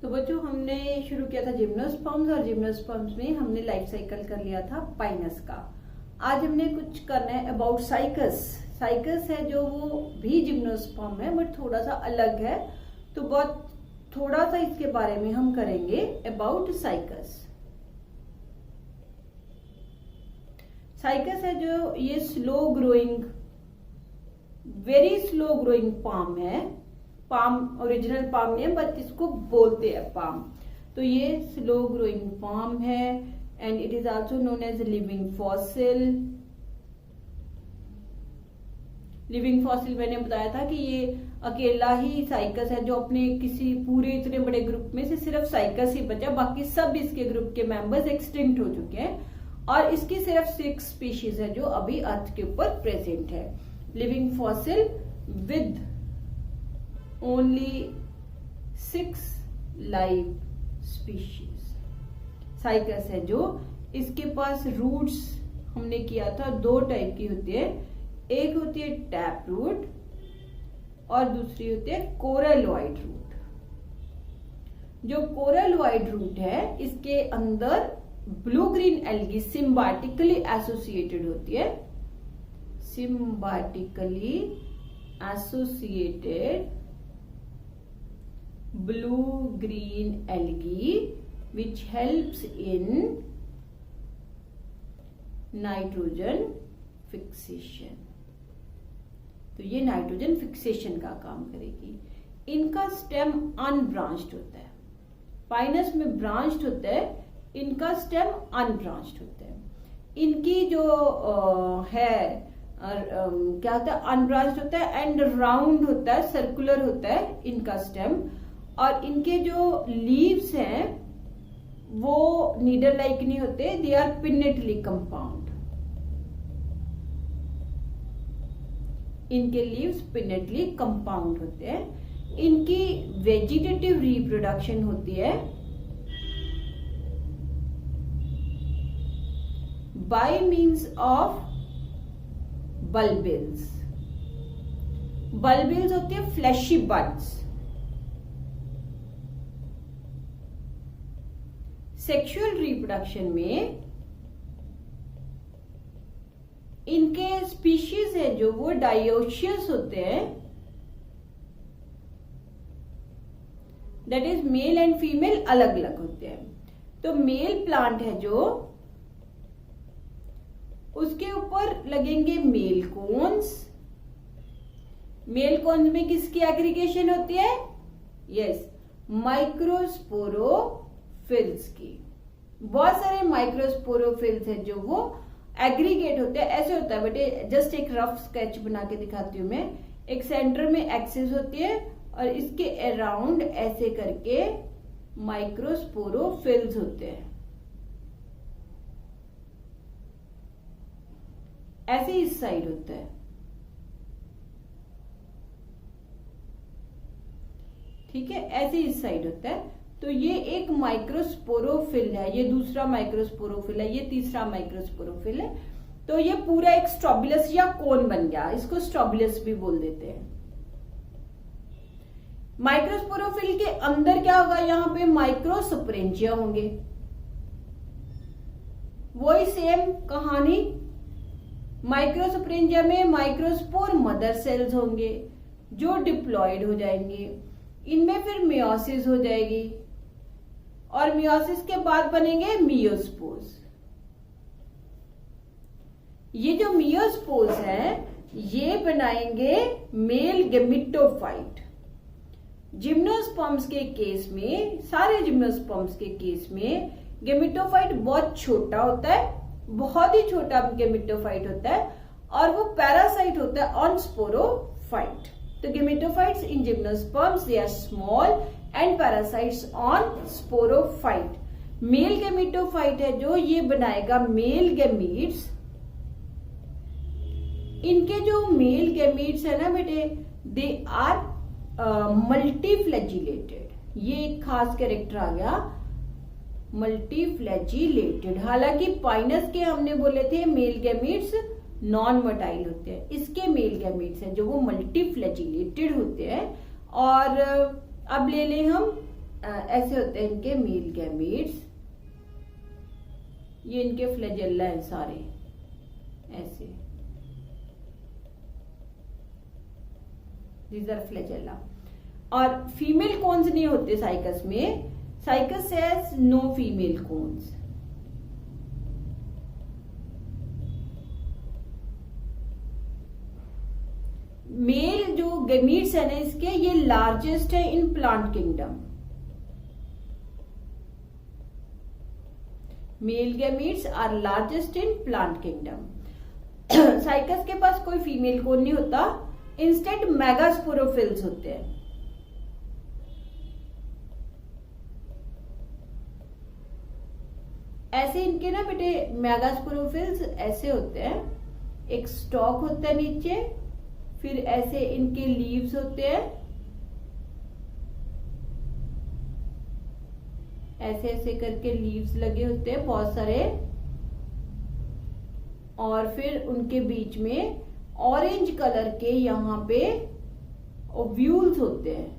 तो बच्चों हमने शुरू किया था जिम्नोस्पर्म्स और जिम्नोस्पर्म्स में हमने लाइफ साइकिल कर लिया था पाइनस का। आज हमने कुछ करना है अबाउट साइकस। साइकस है जो वो भी जिम्नोस्पर्म है बट थोड़ा सा अलग है, तो बहुत थोड़ा सा इसके बारे में हम करेंगे अबाउट साइकस। साइकस है जो ये slow growing, very slow growing palm है। पाम ओरिजिनल पाम नहीं है बट इसको बोलते हैं पाम। तो ये स्लो ग्रोइंग पाम है and it is also known as living fossil. Living fossil मैंने बताया था कि ये अकेला ही साइकस है जो अपने किसी पूरे इतने बड़े ग्रुप में से सिर्फ साइकस ही बचा, बाकी सब इसके ग्रुप के मेंबर्स एक्सटिंक्ट हो चुके हैं और इसकी सिर्फ 6 स्पीशीज है जो अभी अर्थ के ऊपर प्रेजेंट है। Living fossil with only 6 live species. Cycas है जो इसके पास रूट्स हमने किया था 2 टाइप की होती है, एक होती है टैप रूट और दूसरी होती है कोरलोइड रूट। जो कोरलोइड रूट है इसके अंदर blue green algae symbiotically associated होती है। Symbiotically associated blue green algae which helps in nitrogen fixation। तो ये नाइट्रोजन फिक्सेशन का काम करेगी। इनका स्टेम अनब्रांच्ड होता है, पाइनस में ब्रांच्ड होता है, इनका स्टेम अनब्रांच्ड होता है। इनकी जो है क्या होता है, अनब्रांच्ड होता है एंड राउंड होता है, सर्कुलर होता है इनका स्टेम। और इनके जो लीव्स हैं वो नीडल लाइक नहीं होते, दे आर पिनेटली कंपाउंड। इनके लीव्स पिनेटली कंपाउंड होते हैं। इनकी वेजिटेटिव रिप्रोडक्शन होती है bye means of bulbils. Bulbils होती है फ्लैशी बड्स। सेक्सुअल रिप्रोडक्शन में इनके स्पीशीज है जो वो डायोशियस होते हैं, that is male and female अलग अलग होते हैं। तो मेल प्लांट है जो उसके ऊपर लगेंगे मेल कोन्स। मेल कोन्स में किसकी एग्रीगेशन होती है? यस, माइक्रोस्पोरोफिल्स की। बहुत सारे माइक्रोस्पोरोफिल्स है जो वो एग्रीगेट होते हैं। ऐसे होता है बेटे, जस्ट एक रफ स्केच बना के दिखाती हूँ मैं। एक सेंटर में एक्सिस होती है और इसके अराउंड ऐसे करके माइक्रोस्पोरोफिल्स होते हैं। ऐसे इस साइड होता है, ठीक है, ऐसे इस साइड होता है। तो ये एक माइक्रोस्पोरोफिल है, ये दूसरा माइक्रोस्पोरोफिल है, ये तीसरा माइक्रोस्पोरोफिल है। तो ये पूरा एक स्ट्रोबिलस या कोन बन गया, इसको स्ट्रोबिलस भी बोल देते हैं। माइक्रोस्पोरोफिल के अंदर क्या होगा, यहाँ पे माइक्रोस्पोरेंजिया होंगे। वही सेम कहानी, माइक्रोस्पोरेंजिया में माइक्रोस्पोर मदर सेल्स होंगे जो डिप्लॉयड हो जाएंगे। इनमें फिर मियोसिस हो जाएगी और मियोसिस के बाद बनेंगे मियोस्पोर्स। ये जो मियोस्पोर्स हैं ये बनाएंगे मेल गेमिटोफाइट। जिम्नोस्पर्म्स के केस में, सारे जिम्नोस्पर्म्स के केस में गेमिटोफाइट बहुत छोटा होता है, बहुत ही छोटा गेमिटोफाइट होता है और वो पैरासाइट होता है ऑन स्पोरोफाइट। तो gametophytes in gymnosperms they are small and parasites on sporophyte. Male gametophyte है जो ये बनाएगा मेल गैमीट्स। इनके जो मेल गैमीट्स है ना बेटे, दे आर मल्टीफ्लैजिलेटेड। ये एक खास कैरेक्टर आ गया, मल्टीफ्लैजिलेटेड। हालांकि पाइनस के हमने बोले थे मेल गैमीट्स नॉन मोटाइल होते हैं, इसके मेल गैमीट्स हैं जो वो मल्टीफ्लैजिलेटेड होते हैं। और अब ले लें हम ऐसे होते हैं इनके मेल गैमीट्स। ये इनके फ्लैजेला हैं सारे ऐसे, दीज आर फ्लैजेला। और फीमेल कोन्स नहीं होते साइकस में, cycas has no female cones. Male जो गैमीट्स है ना इसके, ये लार्जेस्ट है in plant kingdom. Male gametes are largest in plant kingdom. Cycas के पास कोई फीमेल कोन नहीं होता, इंस्टेंट मेगास्पोरोफिल्स होते हैं। ऐसे इनके ना बेटे मेगास्पोरोफिल्स ऐसे होते हैं, एक स्टॉक होता है नीचे, फिर ऐसे इनके लीव्स होते हैं, ऐसे ऐसे करके लीव्स लगे होते हैं बहुत सारे, और फिर उनके बीच में ऑरेंज कलर के यहां पे ओव्यूल्स होते हैं।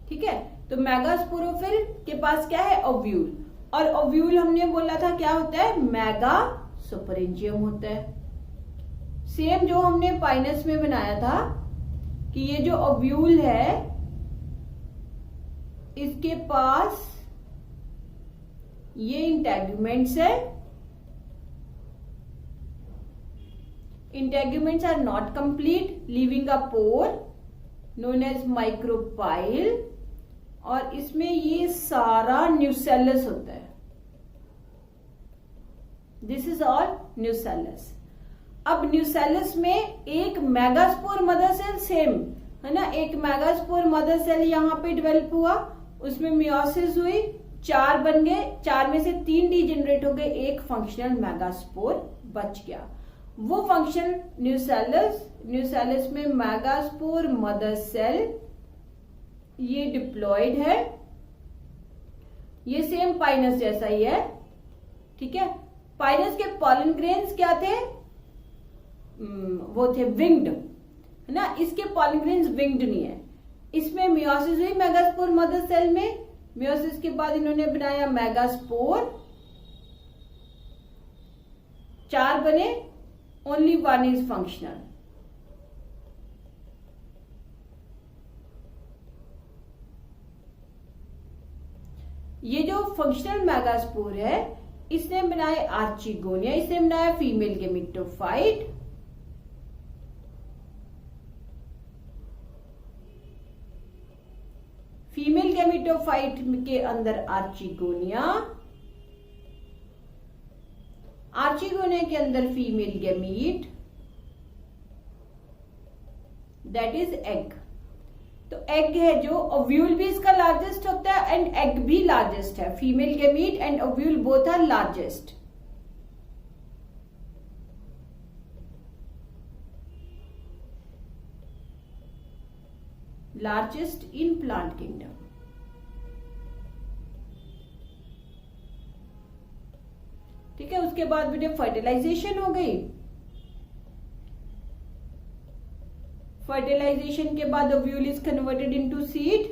ठीक है, तो मेगास्पोरोफिल के पास क्या है, ओव्यूल। और ओव्यूल हमने बोला था क्या होता है, मेगा सुपरेंजियम होता है। सेम जो हमने पाइनस में बनाया था कि ये जो ओव्यूल है इसके पास ये इंटेगुमेंट्स है, integuments are not complete leaving a pore known as micropyle, और इसमें ये सारा न्यूसेलस होता है। This is all nucellus. अब न्यूसेलस में एक मेगास्पोर मदर सेल सेम है ना, एक मेगास्पोर मदर सेल यहां पे डेवलप हुआ, उसमें मियोसिस हुई, 4 बन गए, 4 में से 3 डीजेनरेट हो गए, एक फंक्शनल मेगास्पोर बच गया। वो फंक्शन न्यूसेलस में मेगास्पोर मदर सेल ये डिप्लॉयड है, ये सेम पाइनस जैसा ही है। ठीक है, पाइनस के पॉलन ग्रेन्स क्या थे, वो थे विंग्ड है ना, इसके पॉलन ग्रेन्स विंग्ड नहीं है। इसमें मियोसिस हुई मेगास्पोर मदर सेल में, मियोसिस के बाद इन्होंने बनाया मेगास्पोर, 4 बने, ओनली 1 इज फंक्शनल। ये जो फंक्शनल मेगास्पोर है इसने बनाए आर्चिगोनिया, इसने बनाया फीमेल गेमिटोफाइट। फीमेल गेमिटोफाइट के अंदर आर्चिगोनिया, आर्चिगोनिया के अंदर female gamete, that is egg. तो एग है जो, ओव्यूल भी इसका लार्जेस्ट होता है एंड एग भी लार्जेस्ट है। Female gamete and ovule both are largest. Largest in plant kingdom. ठीक है, उसके बाद बेटे फर्टिलाइजेशन हो गई। फर्टिलाइजेशन के बाद ovule is converted into seed,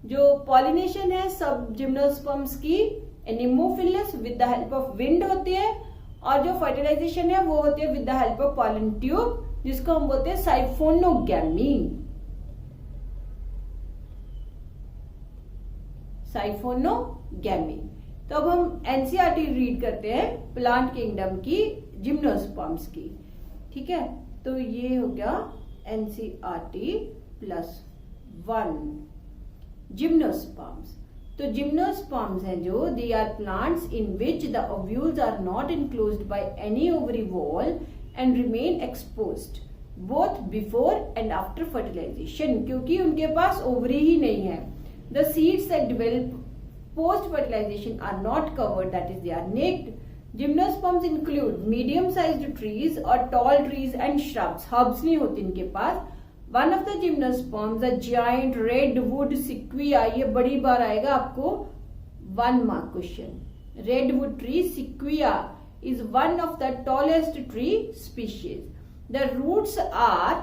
जो पॉलिनेशन है सब जिम्नोस्पर्म्स की anemophilous with the help of wind होती है, और जो फर्टिलाइजेशन है वो होती है with the help of pollen tube, जिसको हम बोलते हैं साइफोनोगैमी। साइफोनोगैमी। तो अब हम एनसीईआरटी रीड करते हैं प्लांट किंगडम की जिम्नोस्पर्म्स की। ठीक है, तो ये हो गया एनसीईआरटी +1 जिम्नोस्पर्म्स। तो जिम्नोस्पर्म्स हैं जो, they are plants in which the ovules are not enclosed by any ovary wall and remain exposed both before and after fertilization, क्योंकि उनके पास ओवरी ही नहीं है। The seeds that develop post fertilization are not covered, that is they are naked. Gymnosperms include medium sized trees और tall trees and shrubs. Herbs नहीं होते इनके पास, one of the gymnosperms the giant redwood sequoia, ये बड़ी बार आएगा आपको 1 mark question. Redwood tree sequoia is one of the tallest tree species. The roots are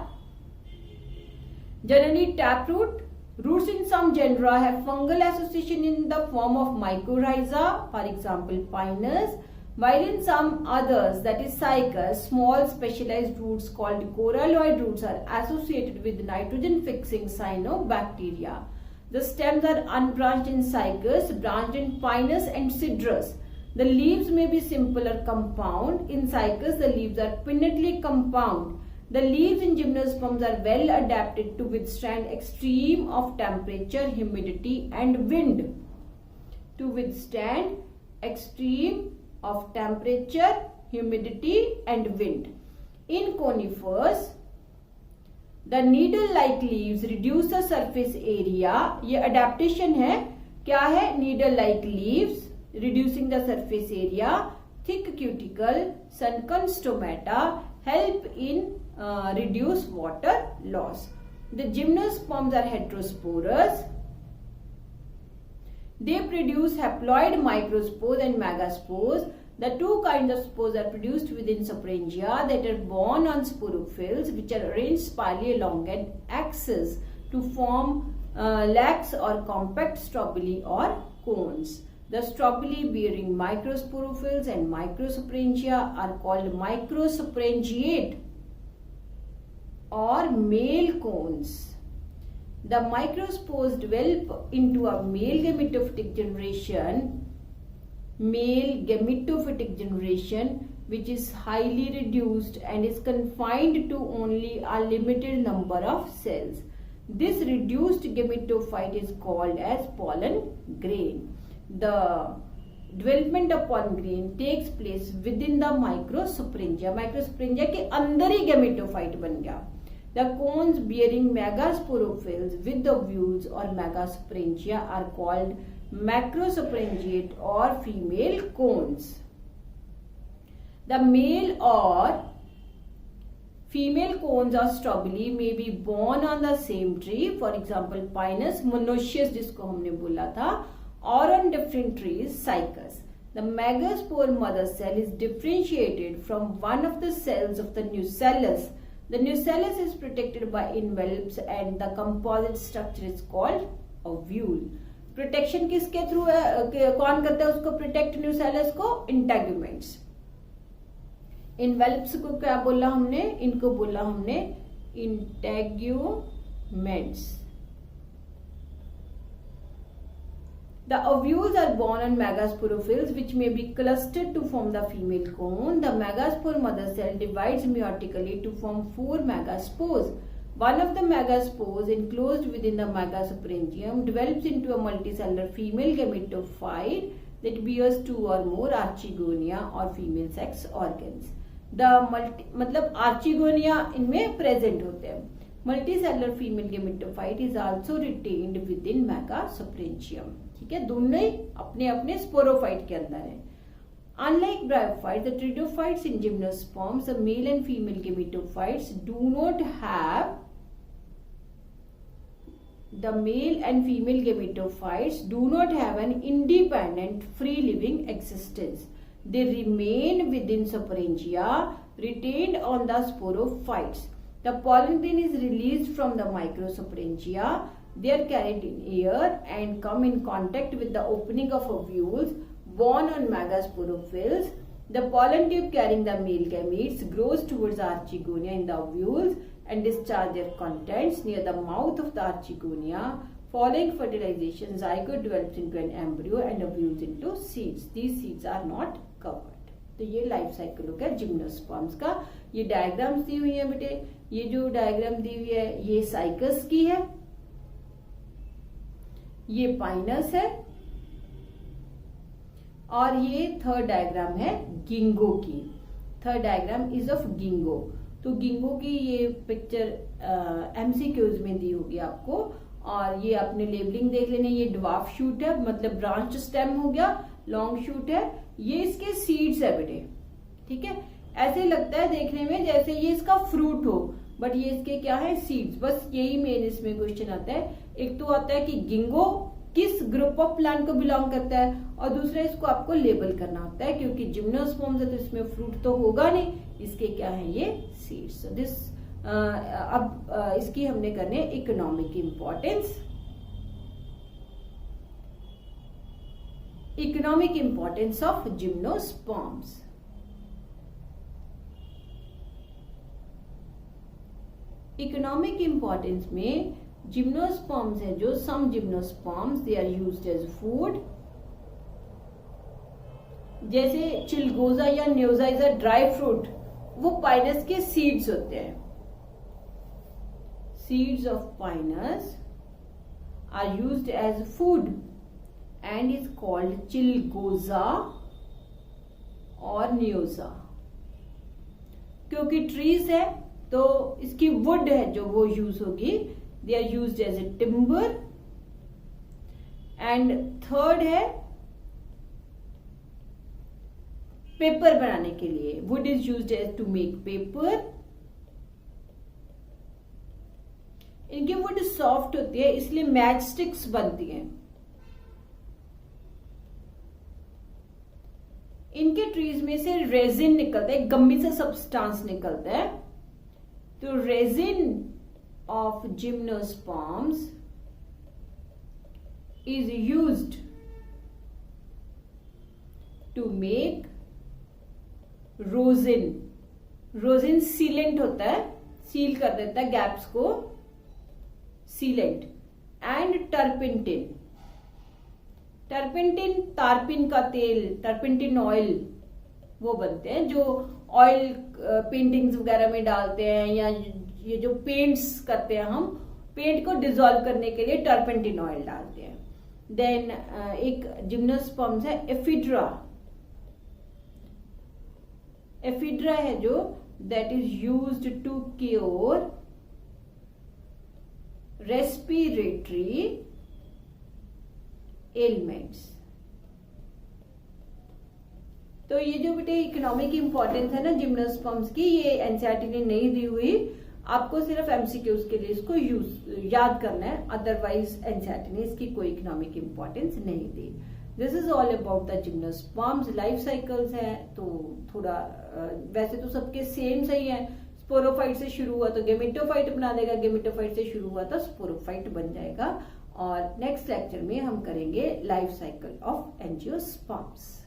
generally taproot. Roots in some genera have fungal association in the form of mycorrhiza, for example Pinus, while in some others, that is Cycas, small specialized roots called coralloid roots are associated with nitrogen fixing cyanobacteria. The stems are unbranched in Cycas, branched in Pinus and Cedrus. The leaves may be simple or compound. In Cycas, the leaves are pinnately compound. The leaves in gymnosperms are well adapted to withstand extreme of temperature, humidity and wind. To withstand extreme of temperature, humidity and wind. In conifers, the needle-like leaves reduce the surface area. ये adaptation है, क्या है? Needle-like leaves reducing the surface area, thick cuticle, sunken stomata help in reduce water loss. The gymnosperms are heterosporous. They produce haploid microspores and megaspores. The two kinds of spores are produced within sporangia that are borne on sporophylls, which are arranged spirally along an axis to form lax or compact strobili or cones. The strobili bearing microsporophylls and microsporangia are called microsporangiate or male cones. The microspores develop into a male gametophytic generation, which is highly reduced and is confined to only a limited number of cells. This reduced gametophyte is called as pollen grain. The development of pollen grain takes place within the microsporangia. Microsporangia के अंदर ही gametophyte बन गया. The cones bearing megasporophylls with the ovules or megasporangia are called macrosporangiate or female cones. The male or female cones or strobili may be born on the same tree, for example Pinus monoecious जिसको हमने बोला था, or on different trees, Cycas. The megaspore mother cell is differentiated from one of the cells of the nucellus. The nucellus is protected by envelopes and the composite structure is called ovule. Protection किसके through है? कौन करता है उसको protect nucellus को? Integuments. इनवेल्प्स को क्या बोला हमने? इनको बोला हमने integuments. The ovules are borne on megasporophylls which may be clustered to form the female cone. The megaspore mother cell divides meiotically to form 4 megaspores. One of the megaspores enclosed within the megasporangium develops into a multicellular female gametophyte that bears 2 or more archegonia or female sex organs. मतलब archegonia इनमें present होते हैं. Multicellular female gametophyte is also retained within megasporangium. ठीक है, दोनों ही अपने अपने sporophyte के अंदर है. Unlike bryophytes, the pteridophytes in gymnosperms, the male and female gametophytes do not have an independent free living existence. They remain within sporangia, retained on the sporophytes. The pollen grain is released from the microsporangia. They are carried in air and come in contact with the opening of ovules borne on megasporophylls. The pollen tube carrying the male gametes grows towards the archegonia in the ovules and discharge their contents near the mouth of the archegonia. Following fertilization, zygote develops into an embryo and ovules into seeds. These seeds are not covered. तो ये life cycle हो गया gymnosperms का. ये diagrams दी हुई है बेटे. ये जो डायग्राम दी हुई है ये साइकस की है, ये पाइनस है और ये थर्ड डायग्राम है गिंगो की. Third diagram is of गिंगो. तो गिंगो की ये पिक्चर एमसीक्यूज में दी होगी आपको और ये अपने लेबलिंग देख लेने. ये ड्वार्फ शूट है, मतलब ब्रांच स्टेम हो गया, लॉन्ग शूट है. ये इसके सीड्स है बेटे. ठीक है, ऐसे लगता है देखने में जैसे ये इसका फ्रूट हो, बट ये इसके क्या है, सीड्स। बस यही मेन इसमें क्वेश्चन आता है। एक तो आता है कि गिंगो किस ग्रुप ऑफ प्लांट को बिलोंग करता है, और दूसरा इसको आपको लेबल करना होता है, क्योंकि जिम्नोस्पर्म्स है तो इसमें फ्रूट तो होगा नहीं, इसके क्या है ये सीड्स। दिस अब इसकी हमने करने economic importance. Economic importance of gymnosperms. Economic importance में जिम्नोस्पर्म्स है जो, some gymnosperms they are used as food, जैसे चिलगोजा या neoza is a dry fruit, वो पाइनस के सीड्स होते हैं। Seeds of Pinus are used as food and is called chilgoza और न्योजा। क्योंकि ट्रीज है तो इसकी वुड है जो वो यूज होगी, they are used as a timber. And third है पेपर बनाने के लिए, wood is used as to make paper. इनकी वुड सॉफ्ट होती है इसलिए मैच स्टिक्स बनती हैं। इनके ट्रीज में से रेजिन निकलता है, गम्मी सा सब्सटेंस निकलता है। तो resin of gymnosperms is used to make rosin. rosin sealant होता है, सील कर देता है गैप्स को, सीलेंट। एंड टर्पेंटिन, टर्पेंटिन तारपिन का तेल, टर्पेंटिन ऑयल वो बनते हैं जो ऑयल पेंटिंग्स वगैरह में डालते हैं, या ये जो पेंट्स करते हैं हम, पेंट को डिसॉल्व करने के लिए टर्पेंटिन ऑयल डालते हैं। देन एक जिम्नोस्पर्म्स है एफिड्रा। एफिड्रा है जो that is used to cure respiratory elements. तो ये जो बेटे इकोनॉमिक इंपॉर्टेंस है ना जिम्नोस्पर्म्स की, ये एनसीईआरटी ने नहीं दी हुई, आपको सिर्फ एमसीक्यूज के लिए इसको याद करना है, अदरवाइज एनसीईआरटी ने इसकी कोई इकोनॉमिक इंपॉर्टेंस नहीं दी। This is all about the gymnosperms. Life cycles है तो थोड़ा वैसे तो सबके सेम सही है, स्पोरोफाइट से शुरू हुआ तो गेमेटोफाइट बना देगा, गेमेटोफाइट से शुरू हुआ तो स्पोरोफाइट बन जाएगा। और नेक्स्ट लेक्चर में हम करेंगे लाइफ साइकिल ऑफ एंजियोस्पर्म्स।